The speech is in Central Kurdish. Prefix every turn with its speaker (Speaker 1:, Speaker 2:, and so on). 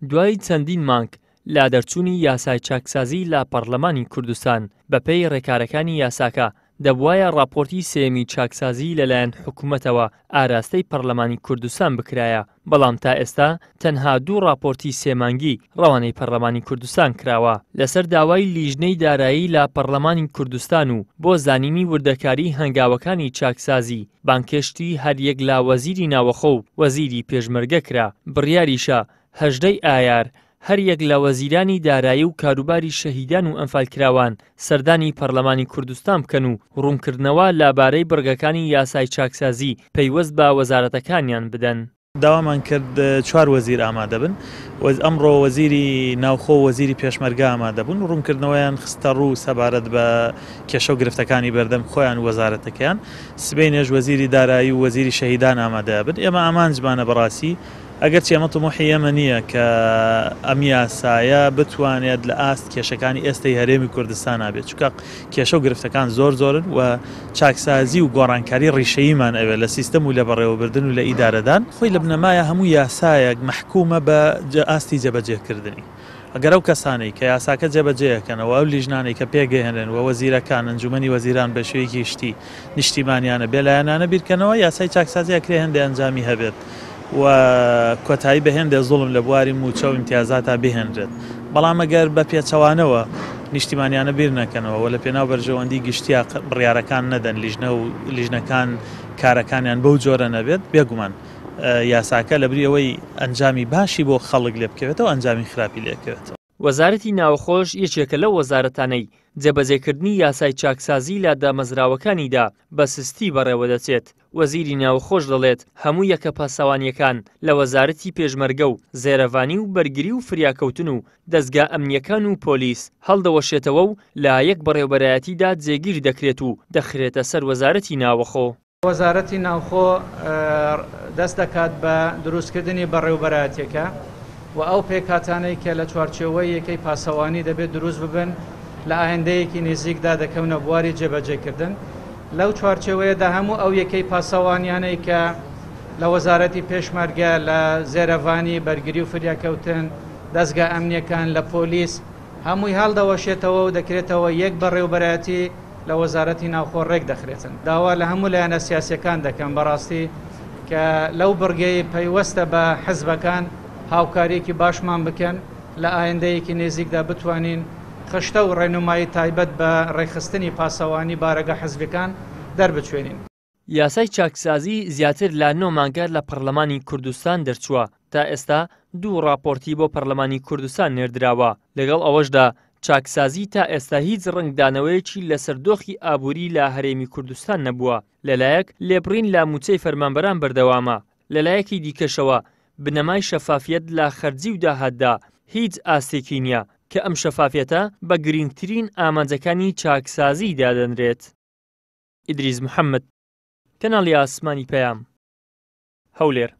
Speaker 1: دوای چەندین مانگ لا دەرچوونی یاسای چاکسازی لە پەرلەمانی کوردستان بەپێی ڕێکارەکانی یاساکە دەبوایە راپۆرتی سێمی چاکسازی لەلایەن حکوومەتەوە ئاراستەی پەرلەمانی کوردستان بکرایە، بەڵام تا ئێستا تەنها دوو راپۆرتی سێمانگی ڕەوانەی پەرلەمانی کوردستان کراوە لەسەر داوای لیژنەی دارایی لە پەرلەمانی کوردستان و بۆ زانینی وردەکاری هەنگاوەکانی چاکسازی بانکێشتی هەریەک لا وەزیری ناوەخۆ و وەزیری پێشمەرگە کرا. بڕیاریشە 18 ئایار هەر یەک لە وەزیرانی دارایی و کاروباری شەهیدان و ئەنفالکراوان سەردانی پەرلەمانی کوردستان بکەن و ڕوونکردنەوە لەبارەی بڕگەکانی یاسای چاکسازی پەیوەست بە وەزارەتەکانیان بدەن.
Speaker 2: داوامان کرد 4 وەزیر ئامادە بن، ئەمڕۆ وەزیری ناوخۆ و وەزیری پێشمەرگە ئامادە بوون و ڕوونکردنەوەیان خستە ڕوو سەبارەت بە کێشە و گرفتەکانی بەردەم خۆیان وەزارەتەکەیان. سبەینێژ وەزیری دارایی و وەزیری شەهیدان ئامادە بن. ئێمە ئامانجمانە بەڕاستی ئەگەرچی ئەمە تەمۆحی ئێمە نییە کە ئەم یاسایە بتوانێت لە ئاست کێشەکانی ئێستای هەرێمی کوردستان نابێت، چونکە کێشە و گرفتەکان زۆرن و چاکسازی و گۆڕانکاری ڕیشەییمان ئەوێ لە سیستەم و لە بەڕێوەبردن و لە ئیدارەدان خۆی لە بنەمایە هەموو یاسایەک محکومە بە ئاستی جێبەجێکردنی. ئەگەر ئەو کەسانەی کە یاساکە جێبەجێەکەنەوە ئەو لیژنانەی کە پێگەهێنن و وەزیرەکان ئەنجومەنی وەزیران بە شێوەیەکی شتی نیشتیمانیانە بێلایەنانە بیرکەنەوە یاسای چاکسازی ئەکرێ هەندێک ئەنجامی هەبێت و کۆتایی بە هێندێک زوڵم لە بواری موچە و ئیمتیازاتە بهێنرێت، بەڵام ئەگەر بە پێچەوانەوە نیشتیمانیانە بیر نەکەنەوە و لە پێناو بەرژەوەندی گشتیا بڕیارەکان نەدەن لیژنەکان کارەکانیان بەو جۆرە نەبێت، بێگومان یاساکە لەبریەوەی ئەنجامی باشی بۆ خەڵک لێ بکەوێتەوە ئەنجامی خراپی لێکەوێتەوە.
Speaker 1: وەزارەتی ناوخۆش یەکێکە لەو وەزارەتانەی جێبەجێکردنی یاسای چاکسازی لە دامەزراوەکانیدا بە سستی بەڕێوە دەچێت. وەزیری ناوخۆش دەڵێت هەموو یەکە پاسەوانیەکان لە وەزارەتی پێشمەرگە و زێرەڤانی و بەرگری و فریاکەوتن و دەستگا ئەمنیەکان و پۆلیس هەڵدەوەشێتەوە و لە یەک بەڕێوەبەرایەتیدا جێگیر دەکرێت و دەخرێتە سەر وەزارەتی ناوەخۆ.
Speaker 3: وەزارەتی ناوخۆ دەست دەکات بە دروستکردنی بەڕێوەبەرایەتێکە و ئەو پێکاتانەی کە لە چوارچێوەی یەکەی پاسەوانی دەبێت دروست ببن لە ئایندەیەکی نزیکدا دەکەونە بواری جێبەجێکردن. لەو چوارچێوەیەدا هەموو ئەو یەکەی پاسەوانیانەی کە لە وەزارەتی پێشمەرگە لە زێرەڤانی بەرگری و فریاکەوتن دەستگا ئەمنیەکان لە پۆلیس هەمووی هەڵدەوەشێتەوە و دەکرێتەوە یەک بەڕێوەبەرایەتی لە وەزارەتی ناوخۆ ڕێک دەخرێتن. داوا لە هەموو لایەنە سیاسیەکان دەکەن بەڕاستی کە لەو بڕگەی پەیوەستە بە حزبەکان هاوکاریەکی باشمان بکەن لە ئایندەیەکی نێزیکدا بتوانین خشتە و ڕێنمایی تایبەت بە ڕێخستنی پاسەوانی بارەگە حزبەکان دەربچێنین.
Speaker 1: یاسای چاکسازی زیاتر لە 9 مانگە لە پەرلەمانی کوردستان دەرچووە. تا ئێستا 2 راپۆرتی بۆ پەرلەمانی کوردستان نێردراوە. لەگەڵ ئەوەشدا چاکسازی تا ئێستا هیچ ڕنگدانەوەیەکی لە سەردۆخی ئابووری لە هەرێمی کوردستان نەبووە. لەلایەک لێبڕین لە موچەی فەرمانبەران بەردەوامە. لەلایەکی دیکەشەوە بنەمای شەفافیەت لە خەرجی و داهاتدا هیچ ئاستێکی نییە کە ئەم شەفافیەتە بە گرنگترین ئامانجەکانی چاکسازی دادەنرێت. ئیدریس محەممەد، کەناڵی ئاسمانی پەیام، هەولێر.